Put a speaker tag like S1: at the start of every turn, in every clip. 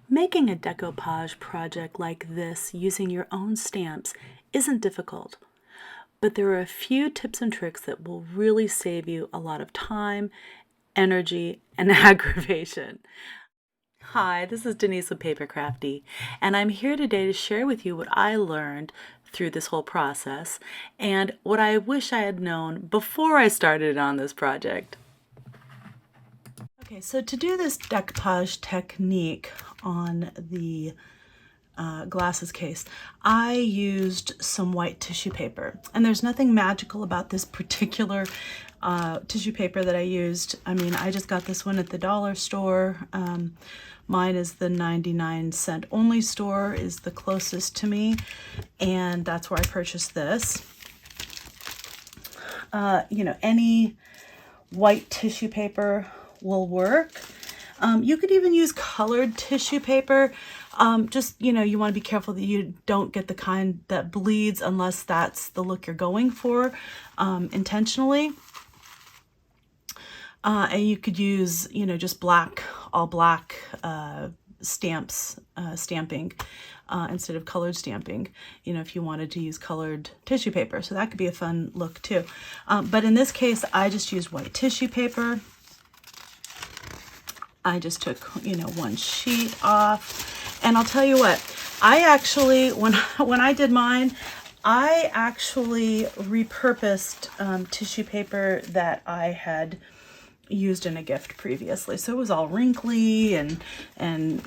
S1: Making a decoupage project like this using your own stamps isn't difficult, but there are a few tips and tricks that will really save you a lot of time, energy, and aggravation. Hi, this is Denise with PaperKraftD, and I'm here today to share with you what I learned through this whole process and what I wish I had known before I started on this project. Okay, so to do this decoupage technique on the glasses case, I used some white tissue paper, and there's nothing magical about this particular tissue paper that I used. I mean, I just got this one at the dollar store. Mine is the 99-cent only store, is the closest to me, and that's where I purchased this. You know, any white tissue paper will work. You could even use colored tissue paper. Just, you know, you want to be careful that you don't get the kind that bleeds unless that's the look you're going for intentionally. And you could use, you know, just black, all black stamping instead of colored stamping, you know, if you wanted to use colored tissue paper. So that could be a fun look too. But in this case, I just used white tissue paper. I just took, you know, one sheet off, and I'll tell you what, I actually, when I did mine, I actually repurposed tissue paper that I had used in a gift previously. So it was all wrinkly and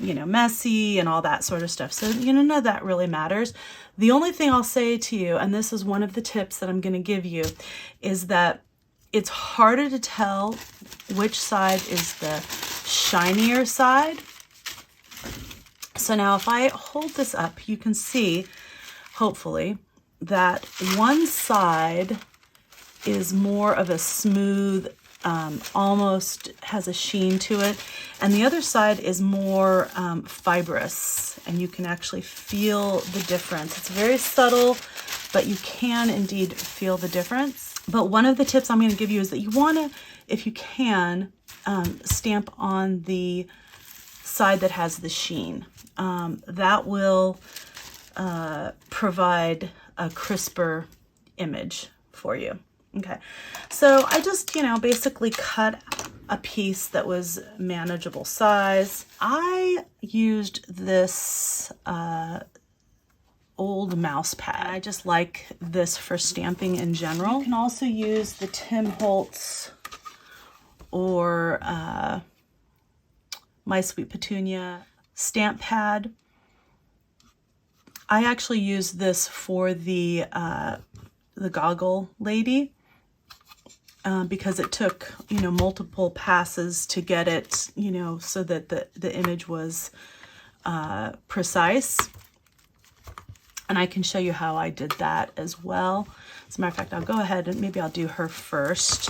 S1: you know, messy and all that sort of stuff. So, you know, none of that really matters. The only thing I'll say to you, and this is one of the tips that I'm going to give you, is that it's harder to tell which side is the shinier side. So now if I hold this up, you can see, hopefully, that one side is more of a smooth, almost has a sheen to it, and the other side is more fibrous, and you can actually feel the difference. It's very subtle, but you can indeed feel the difference. But one of the tips I'm going to give you is that you want to, if you can, stamp on the side that has the sheen. That will provide a crisper image for you. Okay, so I just, you know, basically cut a piece that was manageable size. I used this old mouse pad. I just like this for stamping in general. You can also use the Tim Holtz or My Sweet Petunia stamp pad. I actually use this for the goggle lady because it took, you know, multiple passes to get it, you know, so that the image was precise. And I can show you how I did that as well. As a matter of fact, I'll go ahead and maybe I'll do her first.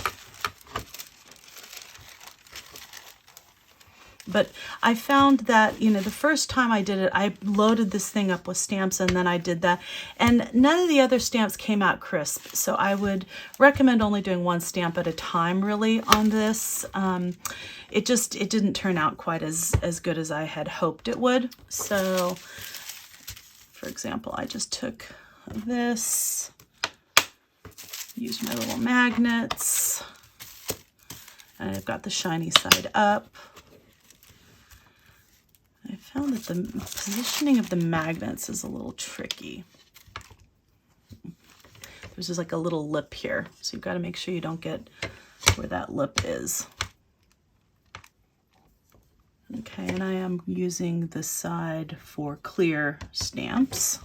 S1: But I found that, you know, the first time I did it, I loaded this thing up with stamps, and then I did that. And none of the other stamps came out crisp. So I would recommend only doing one stamp at a time, really, on this. It didn't turn out quite as good as I had hoped it would. So, for example, I just took this, used my little magnets, and I've got the shiny side up. I found that the positioning of the magnets is a little tricky. There's just like a little lip here, so you've got to make sure you don't get where that lip is. Okay, and I am using this side for clear stamps.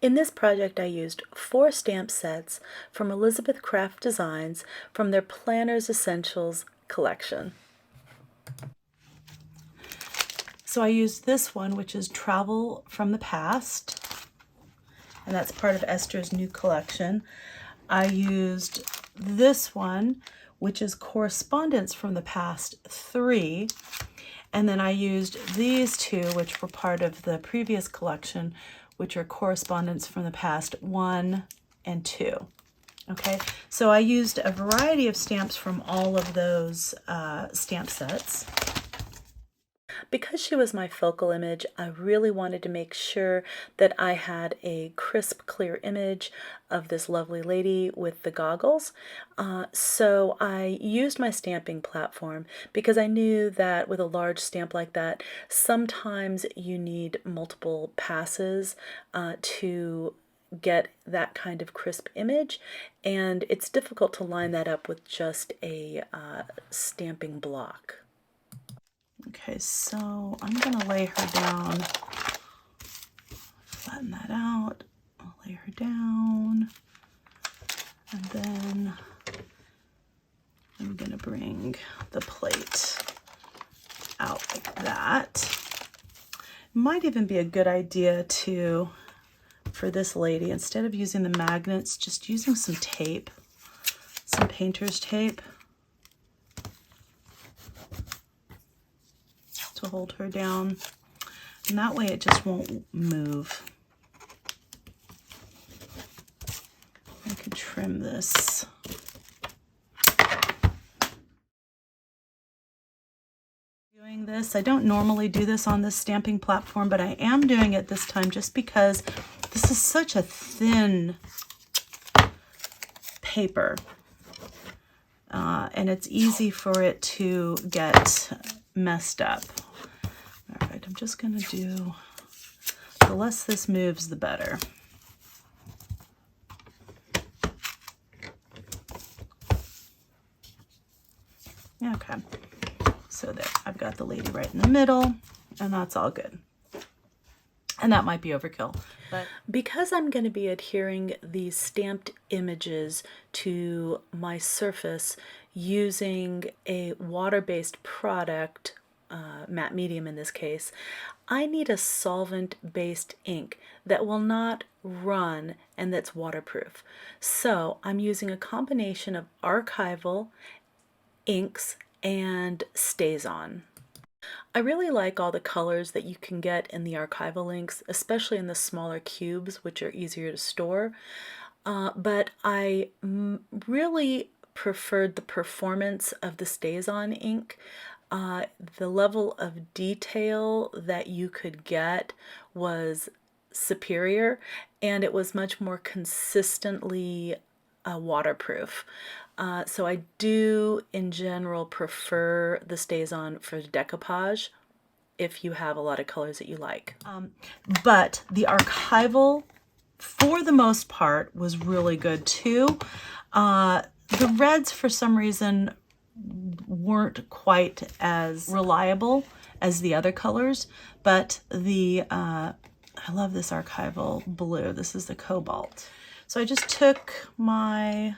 S1: In this project, I used 4 stamp sets from Elizabeth Craft Designs from their Planners Essentials collection. So I used this one, which is Travel from the Past, and that's part of Esther's new collection. I used this one, which is Correspondence from the Past 3, and then I used these two, which were part of the previous collection, which are Correspondence from the Past 1 and 2. Okay, so I used a variety of stamps from all of those stamp sets. because she was my focal image, I really wanted to make sure that I had a crisp, clear image of this lovely lady with the goggles. So I used my stamping platform because I knew that with a large stamp like that, sometimes you need multiple passes to get that kind of crisp image, and it's difficult to line that up with just a stamping block. Okay, so I'm gonna lay her down, flatten that out, I'll lay her down, and then I'm gonna bring the plate out like that. Might even be a good idea to, for this lady, instead of using the magnets, just using some tape, some painter's tape to hold her down. And that way it just won't move. I could trim this. Doing this, I don't normally do this on this stamping platform, but I am doing it this time just because this is such a thin paper, and it's easy for it to get messed up. All right, I'm just gonna do, the less this moves, the better. Okay, so there, I've got the lady right in the middle, and that's all good. And that might be overkill, but because I'm going to be adhering these stamped images to my surface using a water-based product, matte medium in this case, I need a solvent-based ink that will not run and that's waterproof. So I'm using a combination of archival inks and StazOn. I really like all the colors that you can get in the archival inks, especially in the smaller cubes, which are easier to store. But I really preferred the performance of the StazOn ink. The level of detail that you could get was superior, and it was much more consistently waterproof. So I do, in general, prefer the StazOn for decoupage if you have a lot of colors that you like. But the archival, for the most part, was really good too. The reds, for some reason, weren't quite as reliable as the other colors, but the I love this archival blue. This is the cobalt. So I just took my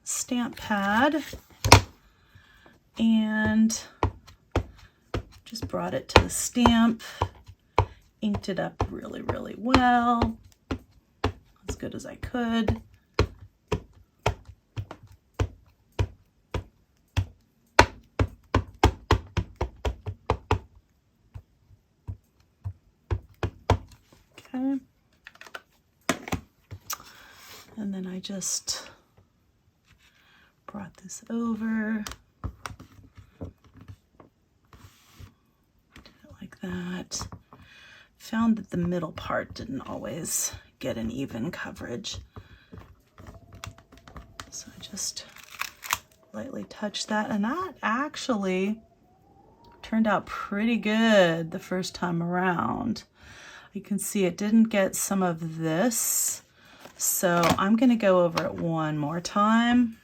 S1: stamp pad and just brought it to the stamp, inked it up really, really well, as good as I could. Okay. And then I just brought this over, did it like that. Found that the middle part didn't always get an even coverage. So I just lightly touched that, and that actually turned out pretty good the first time around. You can see it didn't get some of this, so I'm going to go over it one more time.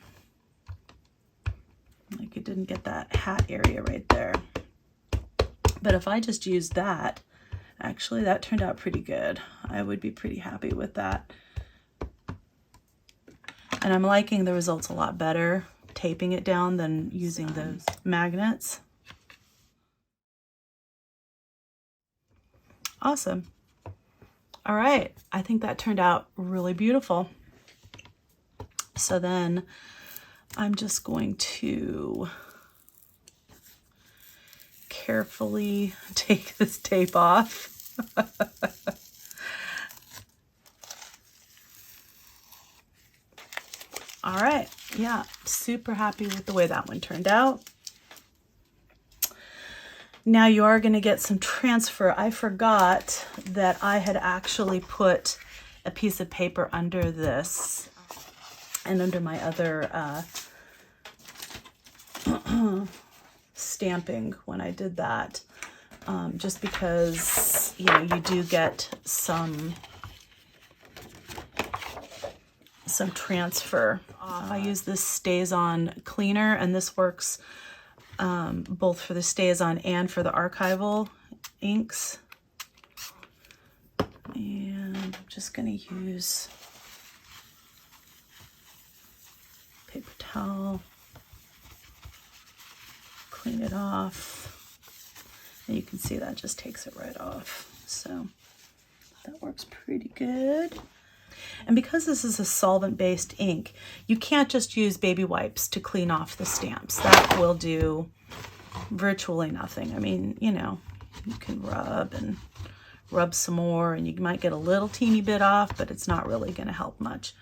S1: Like, it didn't get that hat area right there. But if I just use that, actually that turned out pretty good. I would be pretty happy with that. And I'm liking the results a lot better taping it down than using those magnets. Awesome. All right, I think that turned out really beautiful. So then I'm just going to carefully take this tape off. All right, yeah, super happy with the way that one turned out. Now you are going to get some transfer. I forgot that I had actually put a piece of paper under this and under my other stamping when I did that, just because, you know, you do get some transfer. I use this Stays On cleaner, and this works both for the Stays On and for the archival inks. And I'm just going to use paper towel, clean it off, and you can see that just takes it right off. So that works pretty good. And because this is a solvent-based ink, you can't just use baby wipes to clean off the stamps. That will do virtually nothing. I mean, you know, you can rub and rub some more, and you might get a little teeny bit off, but it's not really going to help much.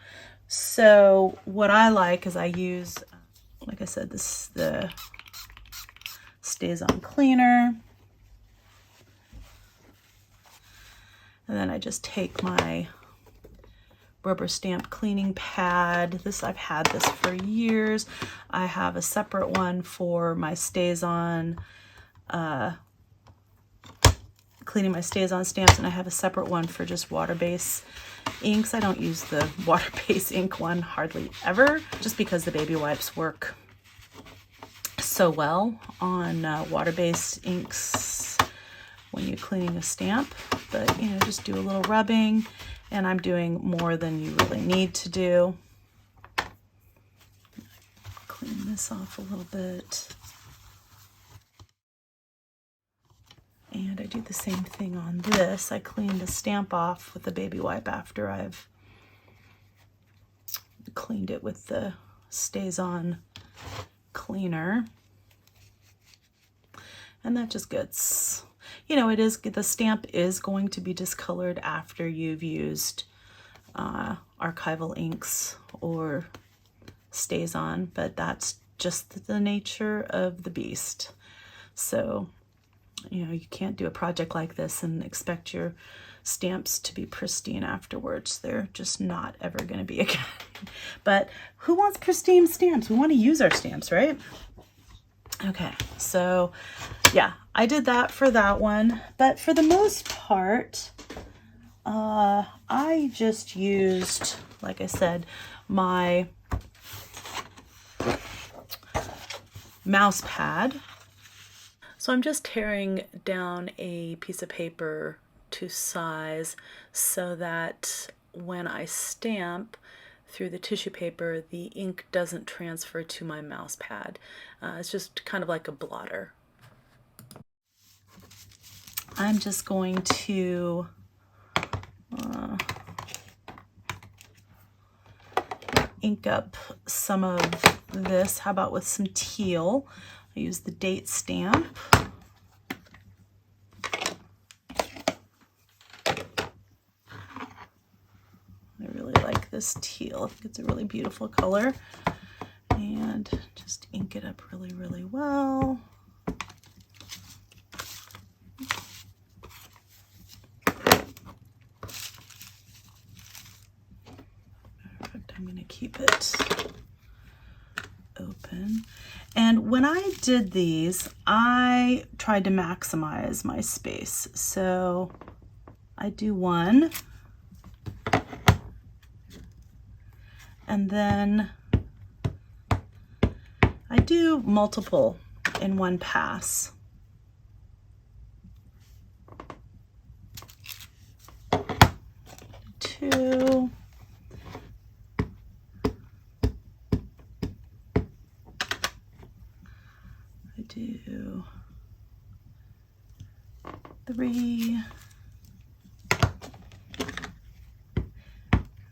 S1: So what I like is I use, like I said, the Stays On cleaner. And then I just take my rubber stamp cleaning pad. I've had this for years. I have a separate one for my Stays On, cleaning my Stays On stamps, and I have a separate one for just water-based inks. I don't use the water-based ink one hardly ever, just because the baby wipes work so well on water-based inks when you're cleaning a stamp. But, you know, just do a little rubbing, and I'm doing more than you really need to do. Clean this off a little bit. And I do the same thing on this. I clean the stamp off with the baby wipe after I've cleaned it with the Stays On cleaner. And that just gets, you know, the stamp is going to be discolored after you've used archival inks or Stays On, but that's just the nature of the beast. So, you know, you can't do a project like this and expect your stamps to be pristine afterwards. They're just not ever going to be again. But who wants pristine stamps? We want to use our stamps, right? Okay, so yeah, I did that for that one. But for the most part, I just used, like I said, my mouse pad. So I'm just tearing down a piece of paper to size so that when I stamp through the tissue paper, the ink doesn't transfer to my mouse pad. It's just kind of like a blotter. I'm just going to ink up some of this. How about with some teal? I use the date stamp. I really like this teal. I think it's a really beautiful color. And just ink it up really, really well. Perfect. I'm going to keep it open. And when I did these, I tried to maximize my space. So I do one, and then I do multiple in one pass. Two. I do 3.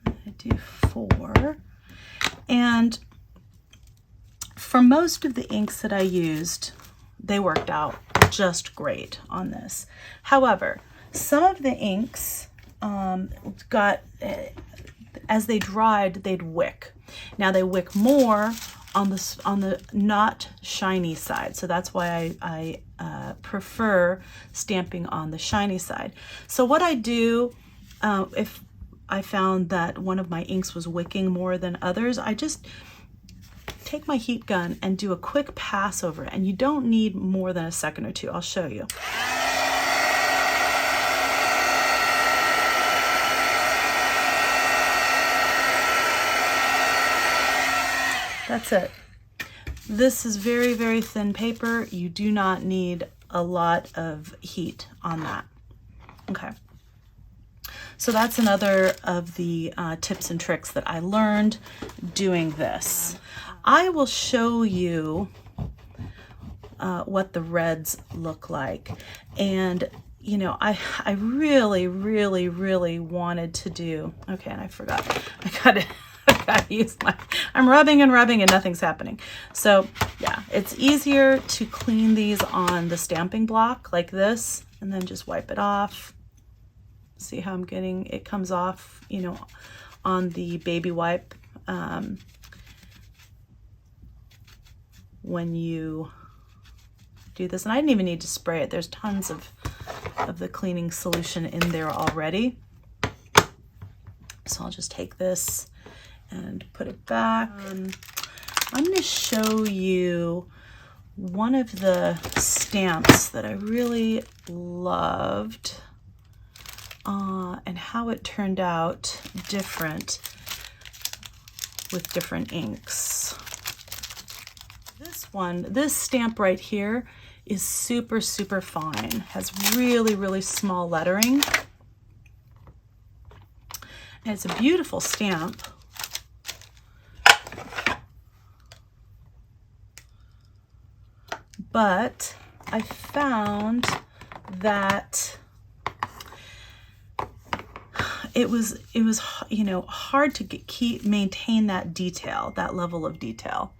S1: I do 4. And for most of the inks that I used, they worked out just great on this. However, some of the inks as they dried, they'd wick. Now they wick more on the not shiny side. So that's why I prefer stamping on the shiny side. So what I do, if I found that one of my inks was wicking more than others, I just take my heat gun and do a quick pass over it, and you don't need more than a second or two. I'll show you. That's it. This is very, very thin paper. You do not need a lot of heat on that. Okay. So that's another of the tips and tricks that I learned doing this. I will show you what the reds look like. And you know, I really, really, really wanted to do, okay, and I forgot. I gotta use my, I'm rubbing and rubbing and nothing's happening. So yeah, it's easier to clean these on the stamping block like this, and then just wipe it off. See how I'm getting, it comes off, you know, on the baby wipe when you do this. And I didn't even need to spray it. There's tons of the cleaning solution in there already. So I'll just take this and put it back. I'm going to show you one of the stamps that I really loved and how it turned out different with different inks. This stamp right here is super, super fine, has really, really small lettering. And it's a beautiful stamp. But I found that it was you know, hard to maintain that detail, that level of detail.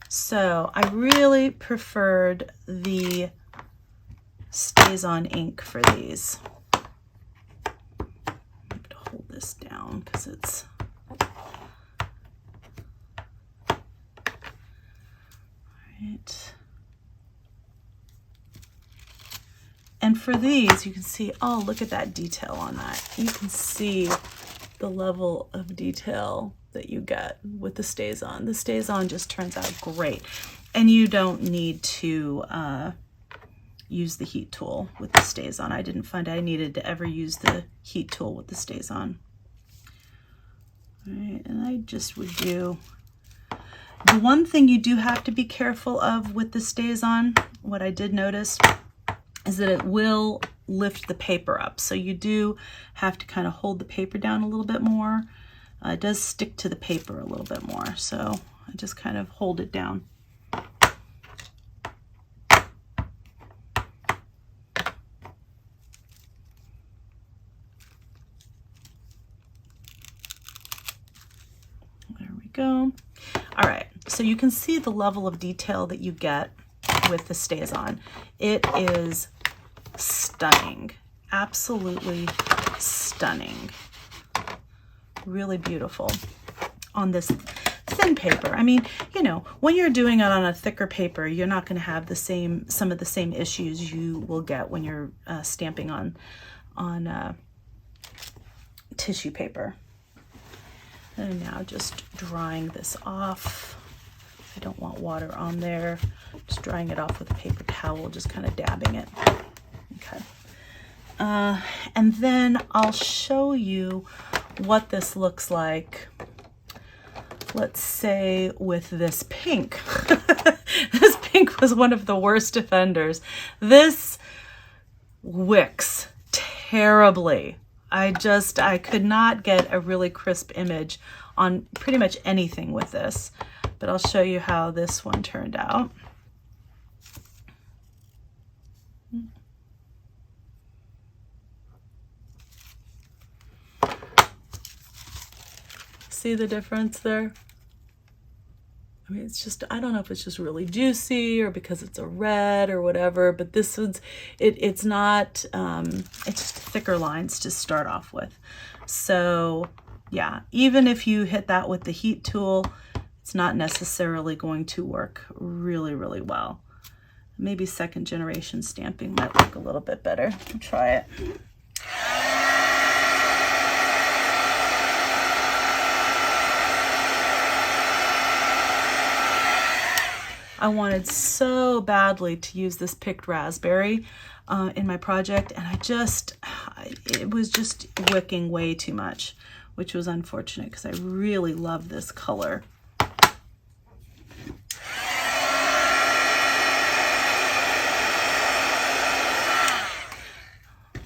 S1: So I really preferred the Stays On ink for these. I'm going to hold this down because it's right. And for these, you can see, oh, look at that detail on that. You can see the level of detail that you get with the Stays On. The Stays On just turns out great. And you don't need to use the heat tool with the Stays On. I didn't find I needed to ever use the heat tool with the Stays On. All right, and I just would do, the one thing you do have to be careful of with the Stays On, what I did notice, is that it will lift the paper up. So you do have to kind of hold the paper down a little bit more. It does stick to the paper a little bit more. So I just kind of hold it down. There we go. All right, so you can see the level of detail that you get with the Stays On. It is stunning, absolutely stunning, really beautiful on this thin paper. I mean, you know, when you're doing it on a thicker paper, you're not going to have the same, some of the same issues you will get when you're stamping on tissue paper. And now just drying this off. I don't want water on there. Just drying it off with a paper towel, just kind of dabbing it. Okay. And then I'll show you what this looks like, let's say with this pink. This pink was one of the worst offenders. This wicks terribly. I could not get a really crisp image on pretty much anything with this, but I'll show you how this one turned out. See the difference there? I mean, it's just, I don't know if it's just really juicy or because it's a red or whatever, but this one's, it's not, it's just thicker lines to start off with. So yeah, even if you hit that with the heat tool, it's not necessarily going to work really, really well. Maybe second generation stamping might look a little bit better. I'll try it. I wanted so badly to use this picked raspberry in my project, and it was just wicking way too much, which was unfortunate because I really love this color.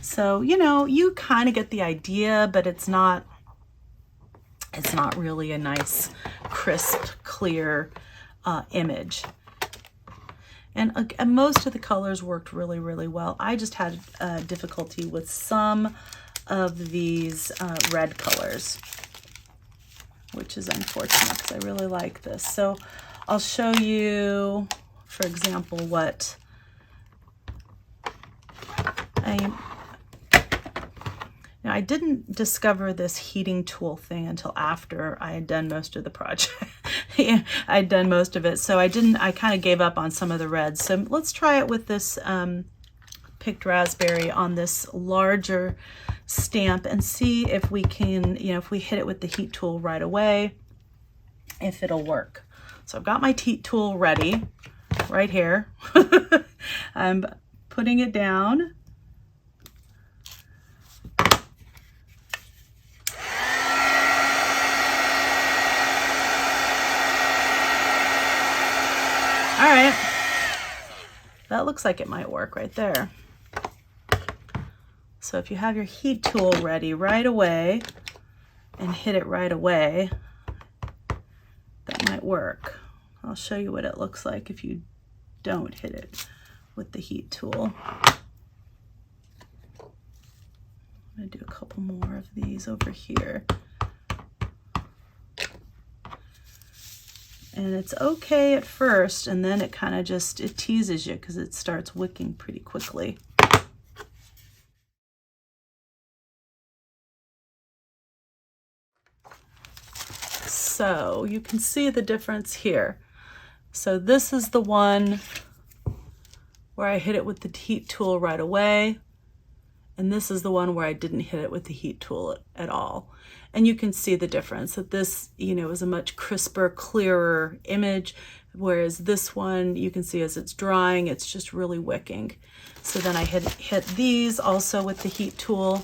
S1: So, you know, you kind of get the idea, but it's not really a nice, crisp, clear image. And most of the colors worked really, really well. I just had difficulty with some of these red colors, which is unfortunate because I really like this. So I'll show you, for example, what now, I didn't discover this heating tool thing until after I had done most of the project. I had done most of it, so I kind of gave up on some of the reds. So let's try it with this picked raspberry on this larger stamp and see if we can, you know, if we hit it with the heat tool right away, if it'll work. So I've got my heat tool ready right here. I'm putting it down. All right, that looks like it might work right there. So if you have your heat tool ready right away and hit it right away, that might work. I'll show you what it looks like if you don't hit it with the heat tool. I'm gonna do a couple more of these over here. And it's okay at first, and then it kind of just, it teases you because it starts wicking pretty quickly. So you can see the difference here. So this is the one where I hit it with the heat tool right away. And this is the one where I didn't hit it with the heat tool at all. And you can see the difference, that this, you know, is a much crisper, clearer image, whereas this one, you can see as it's drying, it's just really wicking. So then I hit these also with the heat tool.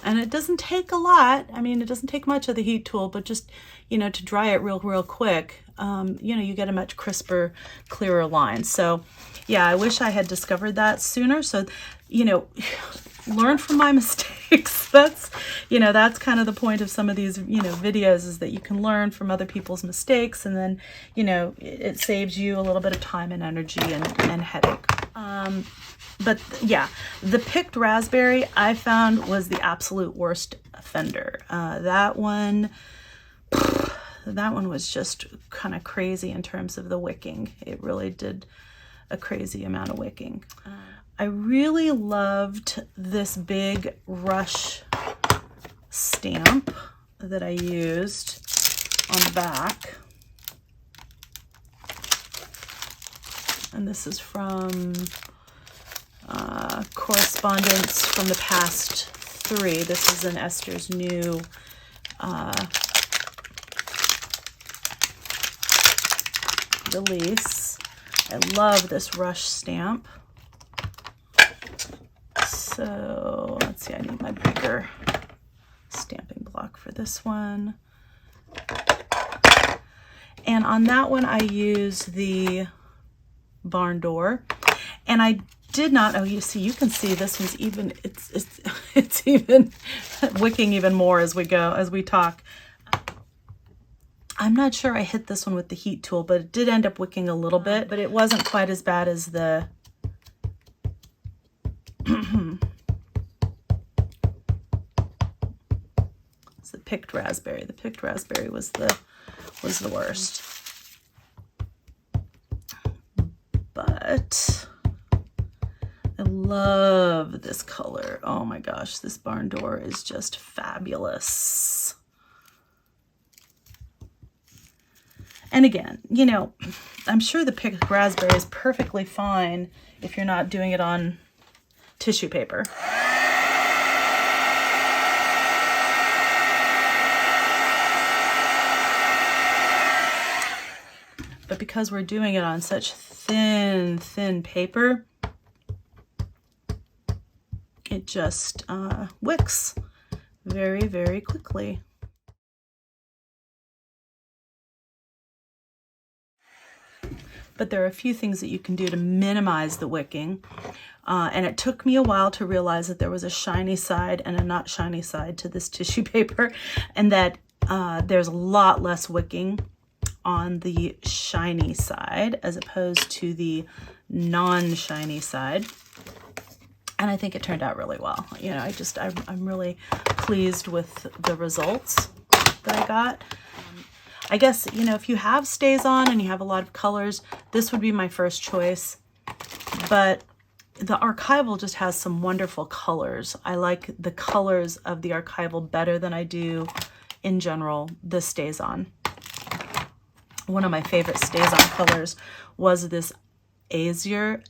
S1: And it doesn't take a lot. I mean, it doesn't take much of the heat tool, but just, you know, to dry it real quick, you know, you get a much crisper, clearer line. So yeah, I wish I had discovered that sooner. So, you know, learn from my mistakes. That's, you know, that's kind of the point of some of these, you know, videos, is that you can learn from other people's mistakes, and then, you know, it saves you a little bit of time and energy and headache. But yeah, the picked raspberry I found was the absolute worst offender. That one was just kind of crazy in terms of the wicking. It really did a crazy amount of wicking. I really loved this big rush stamp that I used on the back. And this is from Correspondence from the Past 3. This is in Esther's new release. I love this rush stamp. So let's see, I need my bigger stamping block for this one. And on that one, I used the barn door, and I did not, oh, you see, you can see this one's even, it's even wicking even more as we go, as we talk. I'm not sure I hit this one with the heat tool, but it did end up wicking a little bit, but it wasn't quite as bad as the it's the picked raspberry. The picked raspberry was the worst. But I love this color. Oh my gosh, this barn door is just fabulous. And again, you know, I'm sure the picked raspberry is perfectly fine if you're not doing it on tissue paper. But because we're doing it on such thin paper, it just wicks very, very quickly. But there are a few things that you can do to minimize the wicking. And it took me a while to realize that there was a shiny side and a not shiny side to this tissue paper, and that there's a lot less wicking on the shiny side as opposed to the non-shiny side. And I think it turned out really well. You know, I'm really pleased with the results that I got. I guess, you know, if you have StazOn and you have a lot of colors, this would be my first choice. But the archival just has some wonderful colors. I like the colors of the archival better than I do, in general, the StazOn. One of my favorite StazOn colors was this azure.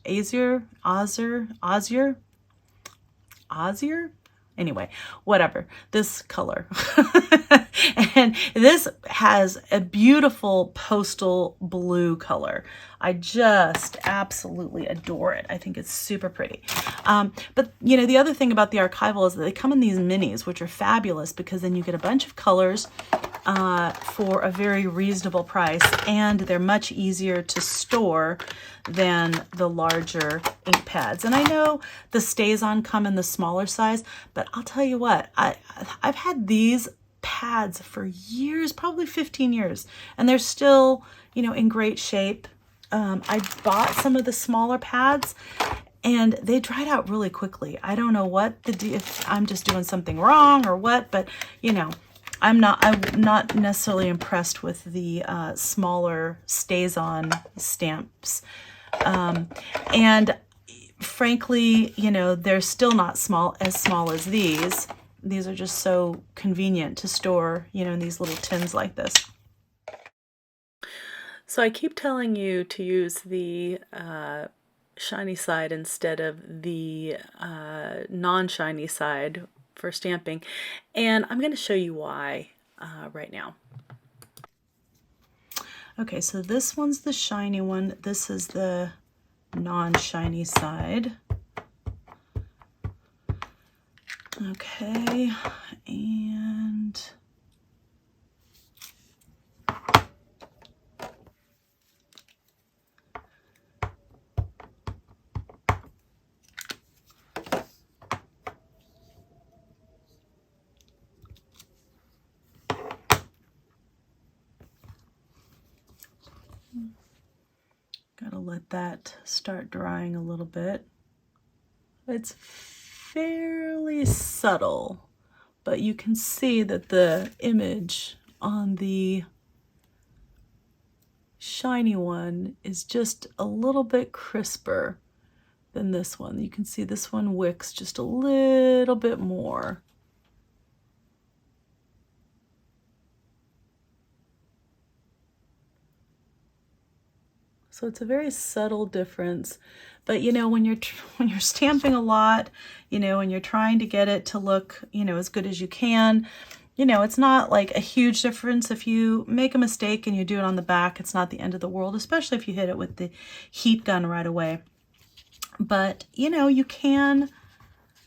S1: Anyway, whatever, this color. And this has a beautiful postal blue color. I just absolutely adore it. I think it's super pretty. But you know, the other thing about the archival is that they come in these minis, which are fabulous because then you get a bunch of colors for a very reasonable price, and they're much easier to store than the larger ink pads. And I know the StazOn come in the smaller size, but I'll tell you what, I've had these pads for years, probably 15 years, and they're still, you know, in great shape. I bought some of the smaller pads and they dried out really quickly. I don't know what if I'm just doing something wrong or what, but you know, I'm not necessarily impressed with the smaller StazOn stamps. And frankly, you know, they're still not as small as these. These are just so convenient to store, you know, in these little tins like this. So I keep telling you to use the shiny side instead of the non-shiny side for stamping, and I'm going to show you why right now. Okay, so this one's the shiny one. This is the non-shiny side. Okay, and gotta let that start drying a little bit. It's fairly subtle, but you can see that the image on the shiny one is just a little bit crisper than this one. You can see this one wicks just a little bit more. So it's a very subtle difference, but you know, when you're stamping a lot, you know, and you're trying to get it to look, you know, as good as you can, you know, it's not like a huge difference. If you make a mistake and you do it on the back, it's not the end of the world, especially if you hit it with the heat gun right away. But you know, you can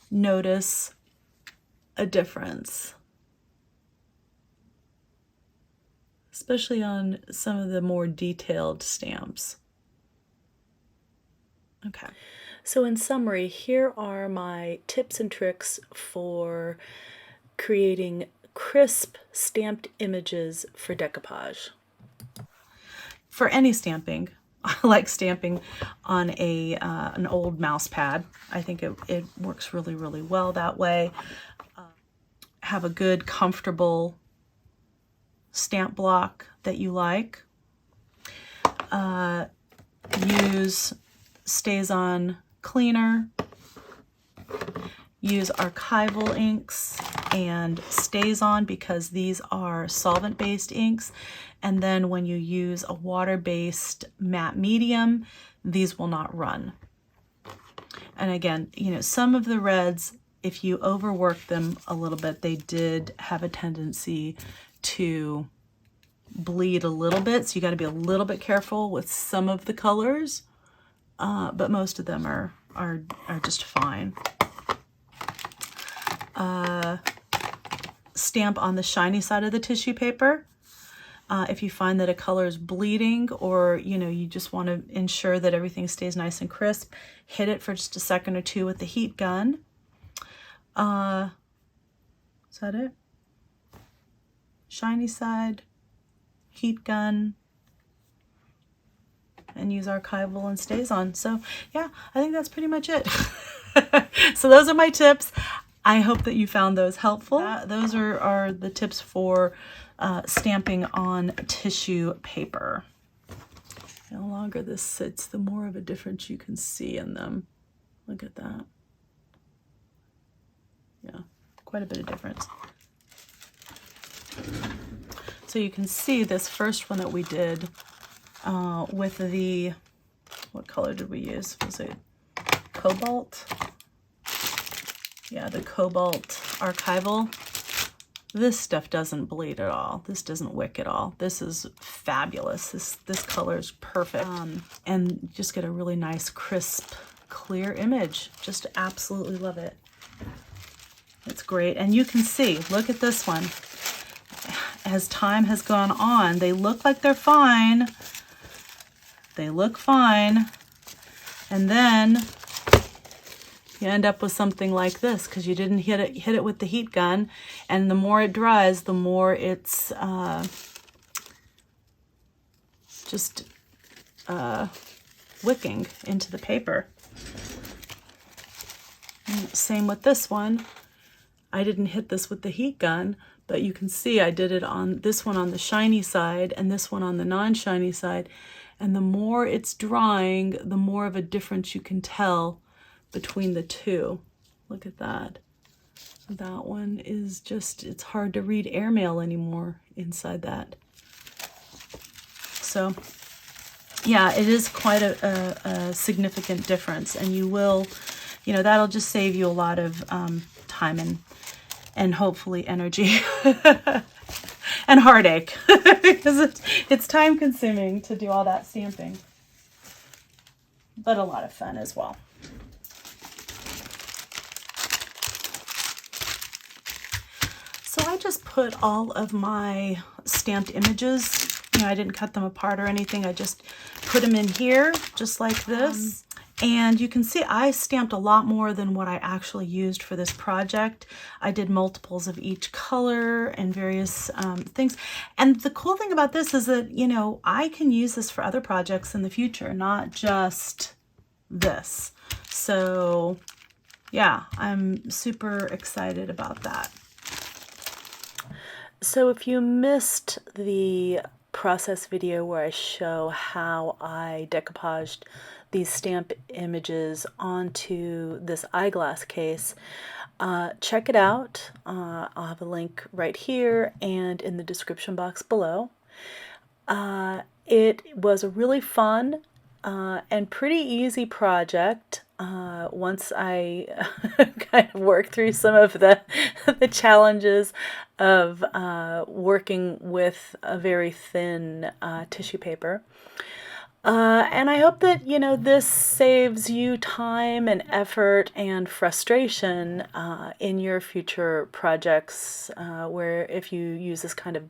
S1: notice a difference, especially on some of the more detailed stamps. Okay, so in summary, here are my tips and tricks for creating crisp stamped images for decoupage. For any stamping, I like stamping on an old mouse pad. I think it works really, really well that way. Have a good, comfortable stamp block that you like. Use StazOn cleaner. Use archival inks. and stays on because these are solvent-based inks. And then when you use a water-based matte medium, these will not run. And again, you know, some of the reds, if you overwork them a little bit, they did have a tendency to bleed a little bit. So you got to be a little bit careful with some of the colors, but most of them are just fine. Stamp on the shiny side of the tissue paper. If you find that a color is bleeding, or you know, you just want to ensure that everything stays nice and crisp, hit it for just a second or two with the heat gun. Is that it? Shiny side, heat gun, and use archival and stays on. So yeah, I think that's pretty much it. So those are my tips. I hope that you found those helpful. Those are the tips for stamping on tissue paper. The longer this sits, the more of a difference you can see in them. Look at that. Yeah, quite a bit of difference. So you can see this first one that we did with the, what color did we use? Was it cobalt? Yeah, the cobalt archival. This stuff doesn't bleed at all. This doesn't wick at all. This is fabulous. This color is perfect. And just get a really nice, crisp, clear image. Just absolutely love it. It's great. And you can see, look at this one. As time has gone on, they look like they're fine. They look fine. And then you end up with something like this because you didn't hit it with the heat gun. And the more it dries, the more it's just wicking into the paper. And same with this one. I didn't hit this with the heat gun, but you can see I did it on this one on the shiny side and this one on the non-shiny side. And the more it's drying, the more of a difference you can tell between the two. Look at that. That one is just, it's hard to read airmail anymore inside that. So yeah, it is quite a significant difference, and you will, you know, that'll just save you a lot of time and hopefully energy and heartache because it's time consuming to do all that stamping, but a lot of fun as well. So I just put all of my stamped images, you know, I didn't cut them apart or anything. I just put them in here just like this. And you can see I stamped a lot more than what I actually used for this project. I did multiples of each color and various things. And the cool thing about this is that, you know, I can use this for other projects in the future, not just this. So yeah, I'm super excited about that. So if you missed the process video where I show how I decoupaged these stamp images onto this eyeglass case, check it out. I'll have a link right here and in the description box below. It was a really fun and pretty easy project. Once I kind of worked through some of the challenges of working with a very thin tissue paper. And I hope that, you know, this saves you time and effort and frustration in your future projects where if you use this kind of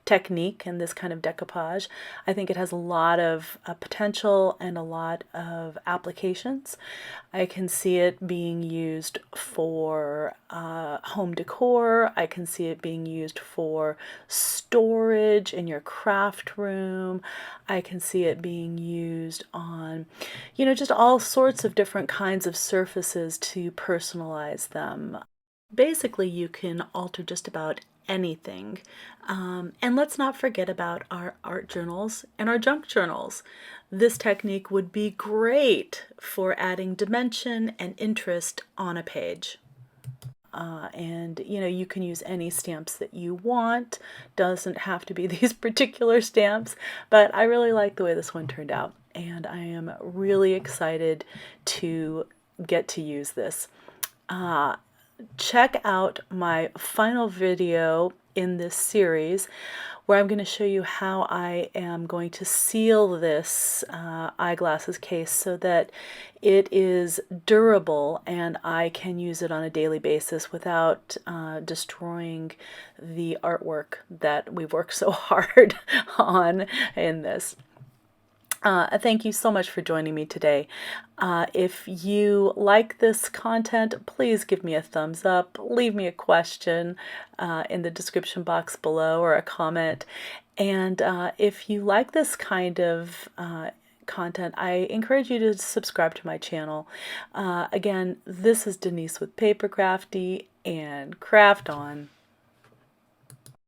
S1: technique and this kind of decoupage, I think it has a lot of potential and a lot of applications. I can see it being used for home decor. I can see it being used for storage in your craft room. I can see it being used on, you know, just all sorts of different kinds of surfaces to personalize them. Basically, you can alter just about anything. And let's not forget about our art journals and our junk journals. This technique would be great for adding dimension and interest on a page. and you know, you can use any stamps that you want. Doesn't have to be these particular stamps, but I really like the way this one turned out, and I am really excited to get to use this. Check out my final video in this series where I'm going to show you how I am going to seal this eyeglasses case so that it is durable and I can use it on a daily basis without destroying the artwork that we've worked so hard on in this. Thank you so much for joining me today. If you like this content, please give me a thumbs up, leave me a question in the description box below or a comment. And if you like this kind of content, I encourage you to subscribe to my channel. Again, this is Denise with PaperKraftD, and craft on.